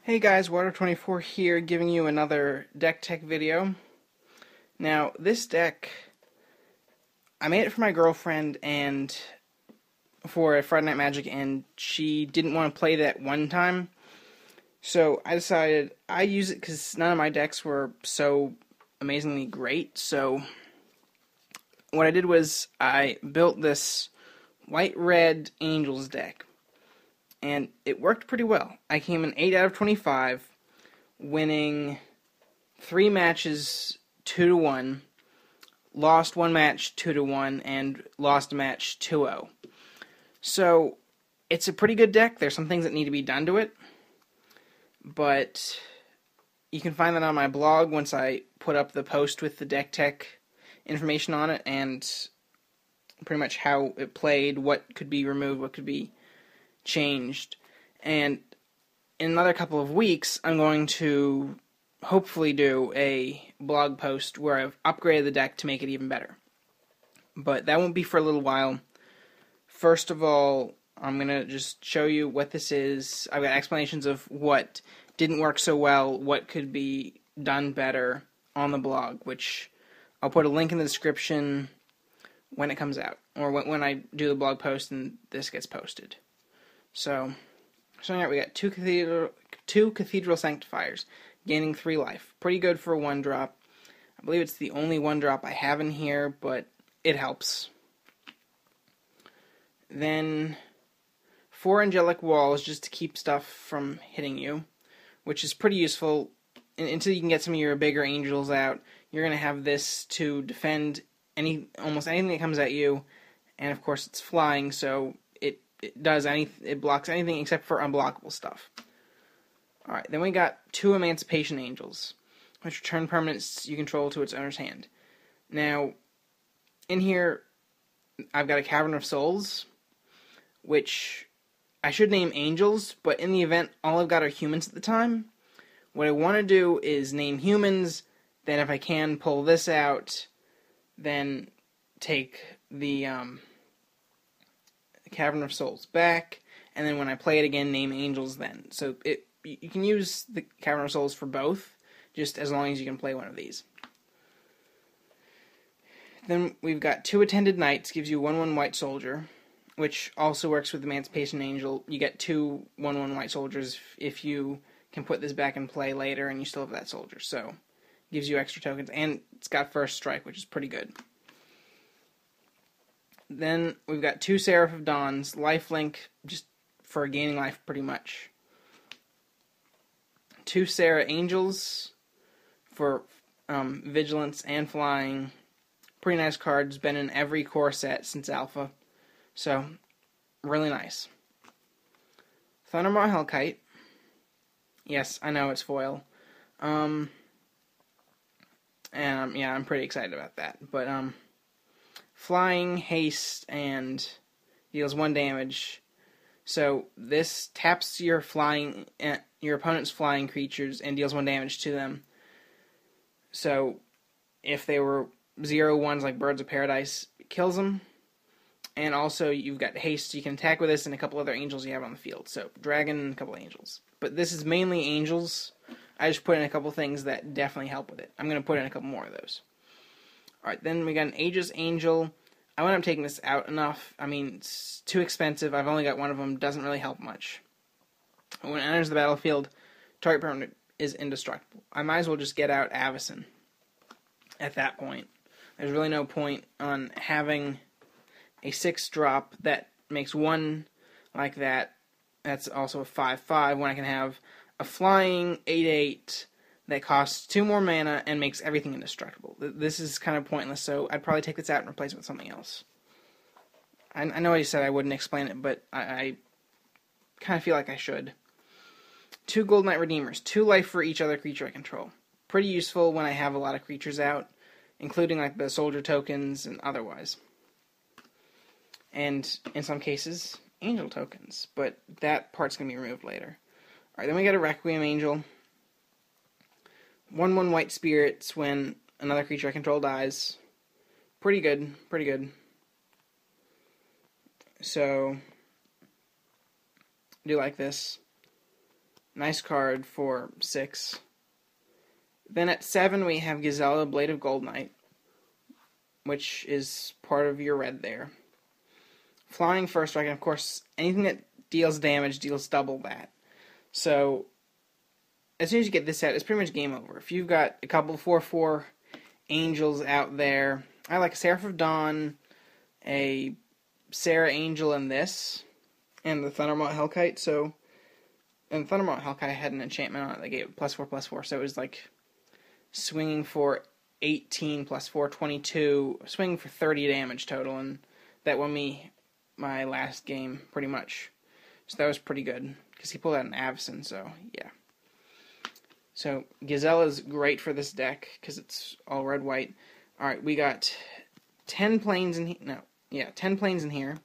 Hey guys, Water24 here, giving you another deck tech video. Now, this deck, I made it for my girlfriend and for a Friday Night Magic, and she didn't want to play that one time. So I decided I'd use it because none of my decks were so amazingly great. So what I did was I built this white-red Angels deck. And it worked pretty well. I came in 8 out of 25, winning 3 matches 2-1, lost 1 match 2-1, and lost a match 2-0. So, it's a pretty good deck. There's some things that need to be done to it, but you can find that on my blog once I put up the post with the deck tech information on it, and pretty much how it played, what could be removed, what could be changed. And in another couple of weeks, I'm going to hopefully do a blog post where I've upgraded the deck to make it even better. But that won't be for a little while. First of all, I'm going to just show you what this is. I've got explanations of what didn't work so well, what could be done better on the blog, which I'll put a link in the description when it comes out, or when I do the blog post and this gets posted. So, starting out, we got two Cathedral Sanctifiers, gaining 3 life. Pretty good for a 1-drop. I believe it's the only 1-drop I have in here, but it helps. Then 4 Angelic Walls, just to keep stuff from hitting you, which is pretty useful. Until you can get some of your bigger angels out, you're going to have this to defend almost anything that comes at you, and of course it's flying, so it blocks anything except for unblockable stuff. Alright, then we got 2 Emancipation Angels, which return permanents you control to its owner's hand. Now, in here, I've got a Cavern of Souls, which I should name Angels, but in the event, all I've got are humans at the time. What I want to do is name humans, then if I can pull this out, then take the Cavern of Souls back, and then when I play it again, name Angels then. So you can use the Cavern of Souls for both, just as long as you can play one of these. Then we've got 2 Attended Knights, gives you 1/1 White Soldier, which also works with Emancipation Angel. You get 2 1/1 White Soldiers if you can put this back in play later and you still have that soldier. So, gives you extra tokens, and it's got First Strike, which is pretty good. Then we've got 2 Seraph of Dawns, lifelink, just for gaining life pretty much. 2 Serra Angels for vigilance and flying. Pretty nice cards, been in every core set since Alpha. So, really nice. Thundermaw Hellkite. Yes, I know it's foil. And yeah, I'm pretty excited about that. But flying, haste, and deals 1 damage. So this taps your opponent's flying creatures and deals 1 damage to them. So if they were 0/1s like Birds of Paradise, it kills them. And also you've got haste, so you can attack with this and a couple other angels you have on the field. So dragon and a couple angels. But this is mainly angels. I just put in a couple things that definitely help with it. I'm going to put in a couple more of those. Alright, then we got an Aegis Angel. I wound up taking this out enough. I mean, it's too expensive. I've only got one of them. Doesn't really help much. When it enters the battlefield, target permanent is indestructible. I might as well just get out Avacyn at that point. There's really no point on having a 6-drop that makes 1 like that. That's also a 5/5 when I can have a flying 8/8 that costs 2 more mana and makes everything indestructible. This is kind of pointless, so I'd probably take this out and replace it with something else. I know I said I wouldn't explain it, but I kind of feel like I should. 2 Gold Knight Redeemers, 2 life for each other creature I control. Pretty useful when I have a lot of creatures out, including like the soldier tokens and otherwise. And in some cases, angel tokens, but that part's going to be removed later. Alright, then we got a Requiem Angel. 1/1 White Spirits when another creature I control dies. Pretty good, pretty good. So, I do like this. Nice card for 6. Then at 7 we have Gisela, Blade of Gold Knight, which is part of your red there. Flying First Strike, and of course, anything that deals damage deals double that. So, as soon as you get this out, it's pretty much game over. If you've got a couple 4/4 angels out there, I like a Seraph of Dawn, a Sarah Angel, and this, and the Thundermaw Hellkite. So, and Thundermaw Hellkite had an enchantment on it that gave it +4/+4, so it was like swinging for 18 +4, 22, swinging for 30 damage total, and that won me my last game, pretty much. So that was pretty good, because he pulled out an Avacyn, so yeah. So Gisela's great for this deck, because it's all red-white. Alright, we got 10 planes in here. 10 planes in here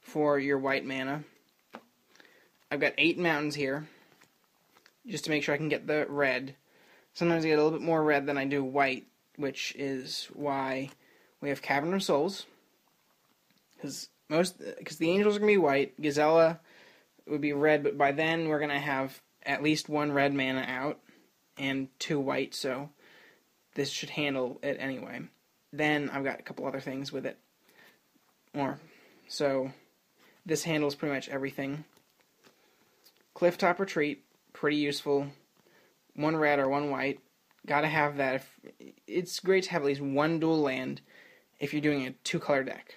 for your white mana. I've got 8 mountains here, just to make sure I can get the red. Sometimes I get a little bit more red than I do white, which is why we have Cavern of Souls. Because the angels are going to be white, Gisela would be red, but by then we're going to have at least 1 red mana out and 2 white, so this should handle it anyway. Then I've got a couple other things with it. So this handles pretty much everything. Clifftop Retreat, pretty useful. 1 red or 1 white. Gotta have that. It's great to have at least 1 dual land if you're doing a 2-color deck.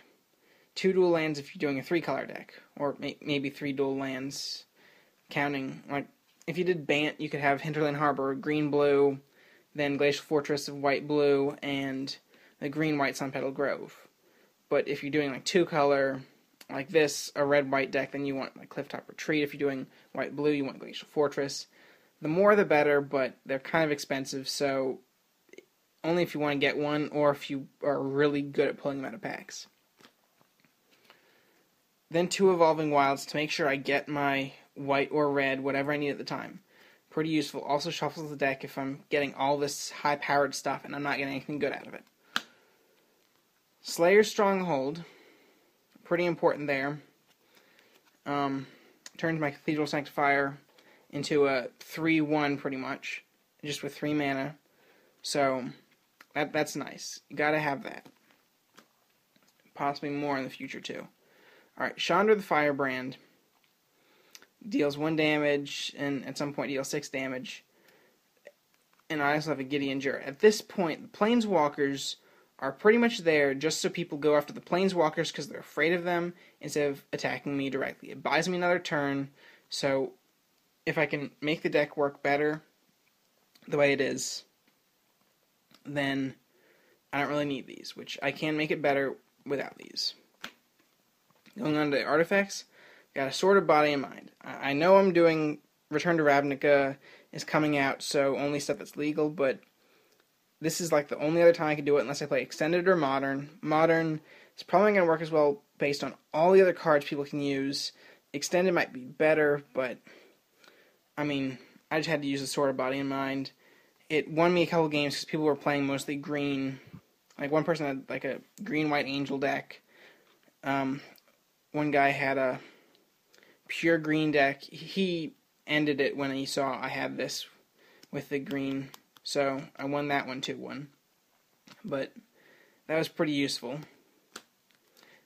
2 dual lands if you're doing a 3-color deck. Or maybe 3 dual lands, counting, like, if you did Bant, you could have Hinterland Harbor, green-blue, then Glacial Fortress of white-blue, and the green-white Sunpetal Grove. But if you're doing, like, 2-color, like this, a red-white deck, then you want, like, Clifftop Retreat. If you're doing white-blue, you want Glacial Fortress. The more the better, but they're kind of expensive, so only if you want to get one, or if you are really good at pulling them out of packs. Then 2 Evolving Wilds to make sure I get my white or red, whatever I need at the time. Pretty useful. Also shuffles the deck if I'm getting all this high-powered stuff and I'm not getting anything good out of it. Slayer's Stronghold, pretty important there. Turns my Cathedral Sanctifier into a 3/1 pretty much, just with 3 mana. So that's nice. You gotta have that. Possibly more in the future too. Alright, Chandra the Firebrand deals 1 damage and at some point deals 6 damage. And I also have a Gideon Jur. At this point, the Planeswalkers are pretty much there just so people go after the Planeswalkers because they're afraid of them instead of attacking me directly. It buys me another turn, so if I can make the deck work better the way it is, then I don't really need these, which I can make it better without these. Going on to artifacts, got a Sword of Body and Mind. I know I'm doing Return to Ravnica is coming out, so only stuff that's legal, but this is like the only other time I can do it unless I play Extended or Modern. Modern is probably going to work as well based on all the other cards people can use. Extended might be better, but I mean, I just had to use the Sword of Body and Mind. It won me a couple games because people were playing mostly green. Like, one person had like a green-white angel deck. One guy had a pure green deck. He ended it when he saw I had this with the green. So I won that one 2-1. But that was pretty useful.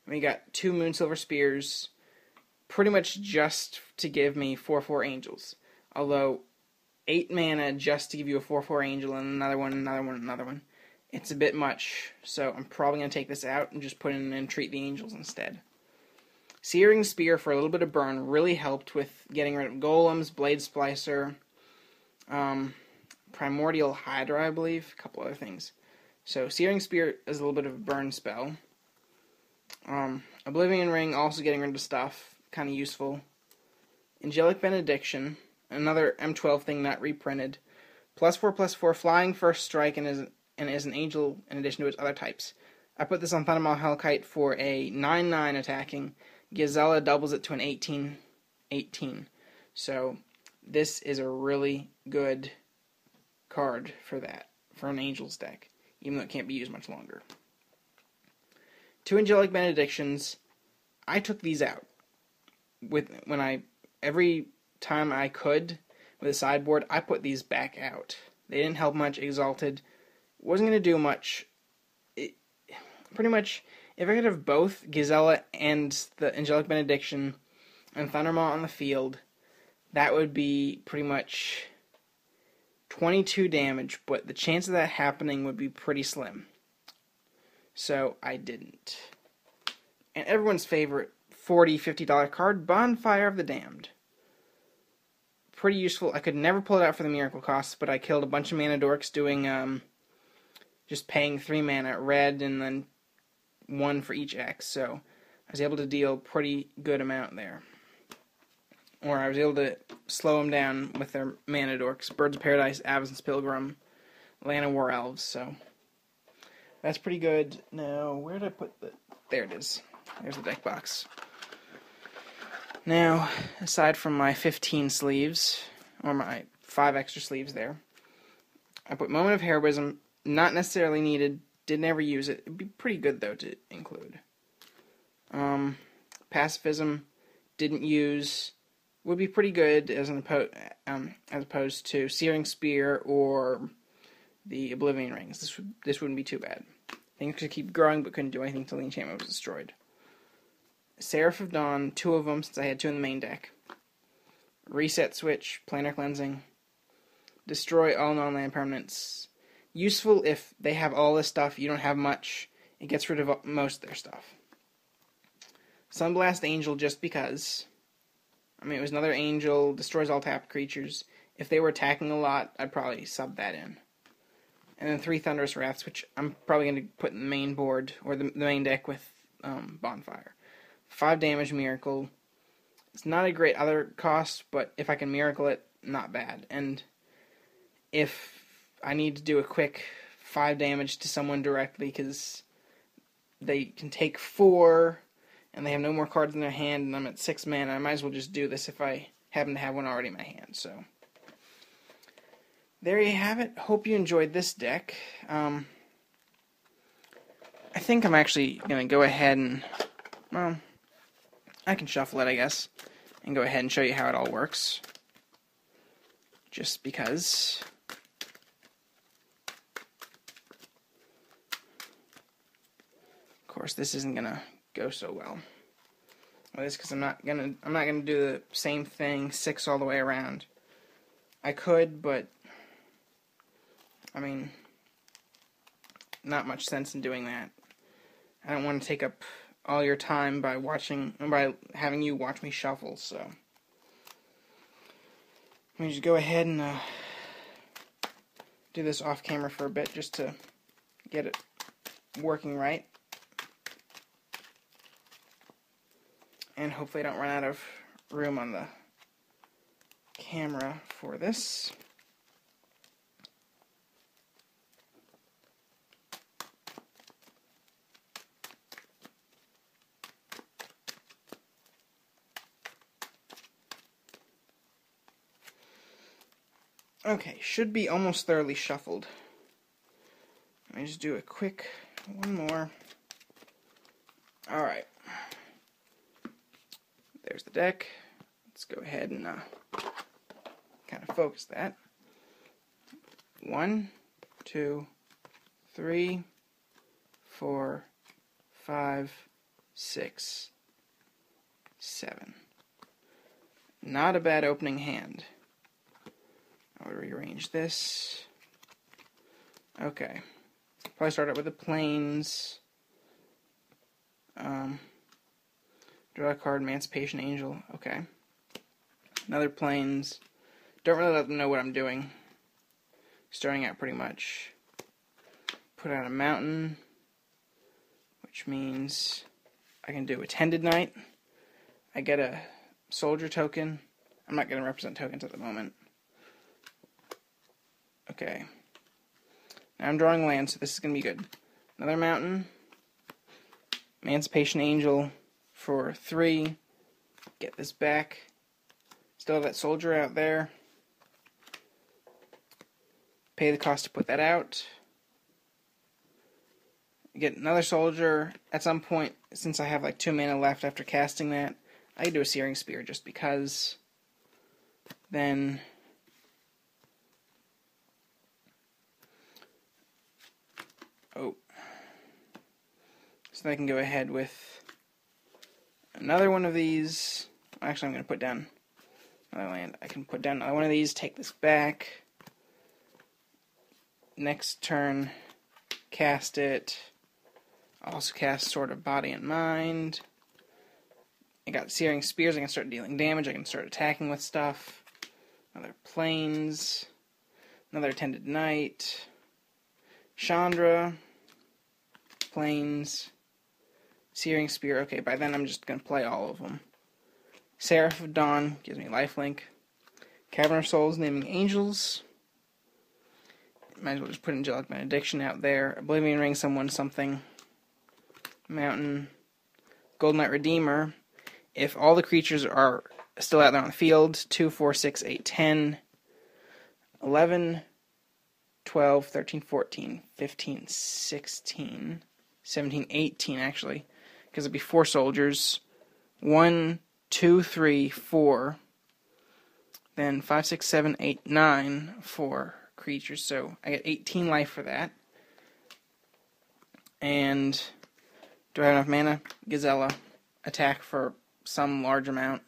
We got 2 Moonsilver Spears, pretty much just to give me 4/4 angels. Although 8 mana just to give you a 4/4 angel and another one, another one, another one. It's a bit much, so I'm probably going to take this out and just put in and treat the angels instead. Searing Spear for a little bit of burn really helped with getting rid of golems, Blade Splicer, Primordial Hydra, I believe, a couple other things. So Searing Spear is a little bit of a burn spell. Oblivion Ring, also getting rid of stuff, kind of useful. Angelic Benediction, another M12 thing not reprinted. +4/+4, Flying First Strike, and is an angel in addition to its other types. I put this on Thundermaw Hellkite for a 9/9 attacking. Gisela doubles it to an 18/18. So this is a really good card for that, for an Angels deck, even though it can't be used much longer. 2 Angelic Benedictions. I took these out. Every time I could with a sideboard, I put these back out. They didn't help much. Exalted wasn't going to do much. Pretty much, if I could have both Gisela and the Angelic Benediction and Thundermaw on the field, that would be pretty much 22 damage, but the chance of that happening would be pretty slim. So I didn't. And everyone's favorite $40, $50 card, Bonfire of the Damned. Pretty useful. I could never pull it out for the miracle costs, but I killed a bunch of mana dorks doing just paying 3 mana red and then 1 for each X, so I was able to deal pretty good amount there. Or I was able to slow them down with their mana dorks. Birds of Paradise, Avacyn's Pilgrim, Land of War Elves, so that's pretty good. Now, where did I put the... There it is. There's the deck box. Now, aside from my 15 sleeves, or my 5 extra sleeves there, I put Moment of Heroism, not necessarily needed, didn't ever use it. It'd be pretty good, though, to include. Pacifism, didn't use, would be pretty good as opposed to Searing Spear or the Oblivion Rings. This wouldn't be too bad. Things could keep growing, but couldn't do anything until the enchantment was destroyed. Seraph of Dawn, 2 of them, since I had 2 in the main deck. Reset Switch, Planar Cleansing. Destroy all non-land permanents. Useful if they have all this stuff, you don't have much. It gets rid of most of their stuff. Sunblast Angel, just because. I mean, it was another angel, destroys all tapped creatures. If they were attacking a lot, I'd probably sub that in. And then 3 Thunderous Wraths, which I'm probably going to put in the main board, or the main deck with Bonfire. 5 damage Miracle. It's not a great other cost, but if I can Miracle it, not bad. And if I need to do a quick 5 damage to someone directly, because they can take 4, and they have no more cards in their hand, and I'm at 6 mana, I might as well just do this if I happen to have one already in my hand, so... There you have it. Hope you enjoyed this deck. I think I'm actually going to go ahead and... Well, I can shuffle it, I guess, and go ahead and show you how it all works. Just because... Of course, this isn't going to go so well. Well, this because I'm not gonna do the same thing 6 all the way around. I could, but I mean, not much sense in doing that. I don't want to take up all your time by having you watch me shuffle. So let me just go ahead and do this off camera for a bit just to get it working right. And hopefully I don't run out of room on the camera for this. Okay, should be almost thoroughly shuffled. Let me just do a quick one more. Alright. There's the deck. Let's go ahead and kind of focus that. 1, 2, 3, 4, 5, 6, 7. Not a bad opening hand. I'll rearrange this. Okay. Probably start out with the plains. Draw a card, Emancipation Angel. Okay. Another plains. Don't really let them know what I'm doing. Starting out pretty much. Put out a mountain, which means I can do Attended Knight. I get a soldier token. I'm not going to represent tokens at the moment. Okay. Now I'm drawing land, so this is going to be good. Another mountain. Emancipation Angel for 3. Get this back. Still have that soldier out there. Pay the cost to put that out. Get another soldier. At some point, since I have like 2 mana left after casting that, I can do a Searing Spear just because. then so I can go ahead with another one of these. Actually, I'm going to put down another land. I can put down another one of these, take this back. Next turn, cast it. Also cast Sword of Body and Mind. I got Searing Spears. I can start dealing damage. I can start attacking with stuff. Another Plains. Another Attended Knight. Chandra. Plains. Searing Spear. Okay, by then I'm just going to play all of them. Seraph of Dawn gives me lifelink. Cavern of Souls, Naming Angels. Might as well just put Angelic Benediction out there. Oblivion Ring, someone, something. Mountain. Golden Knight Redeemer. If all the creatures are still out there on the field, 2, 4, 6, 8, 10, 11, 12, 13, 14, 15, 16, 17, 18 actually. Because it'd be 4 soldiers. 1, 2, 3, 4. Then 5, 6, 7, 8, 9 for creatures. So I get 18 life for that. And do I have enough mana? Gazella. Attack for some large amount.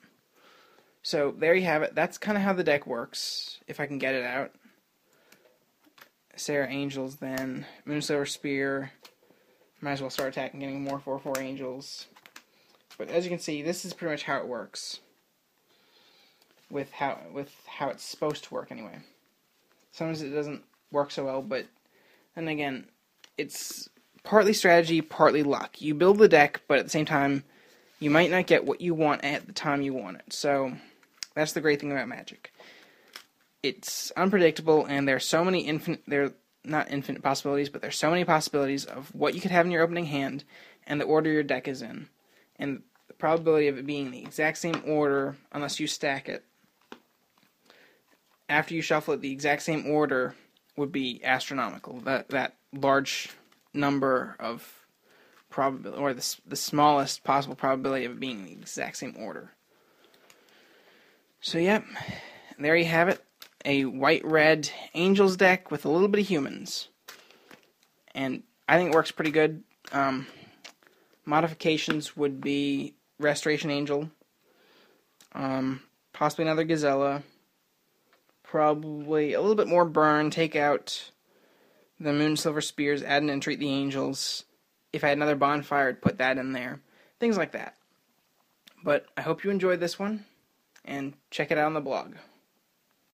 So there you have it. That's kind of how the deck works, if I can get it out. Serra Angels then. Moonsilver Spear. Might as well start attacking, getting more 4/4 Angels. But as you can see, this is pretty much how it works. With how it's supposed to work anyway. Sometimes it doesn't work so well, but then again, it's partly strategy, partly luck. You build the deck, but at the same time, you might not get what you want at the time you want it. So that's the great thing about Magic. It's unpredictable, and there's so many not infinite possibilities, but there's so many possibilities of what you could have in your opening hand and the order your deck is in. And the probability of it being the exact same order, unless you stack it, after you shuffle it, the exact same order would be astronomical. That large number of probability, or the smallest possible probability of it being the exact same order. So yep, there you have it. A white-red Angels deck with a little bit of humans. And I think it works pretty good. Modifications would be Restoration Angel. Possibly another Gazella. Probably a little bit more burn. Take out the Moonsilver Spears, add and entreat the Angels. If I had another Bonfire, I'd put that in there. Things like that. But I hope you enjoyed this one, and check it out on the blog.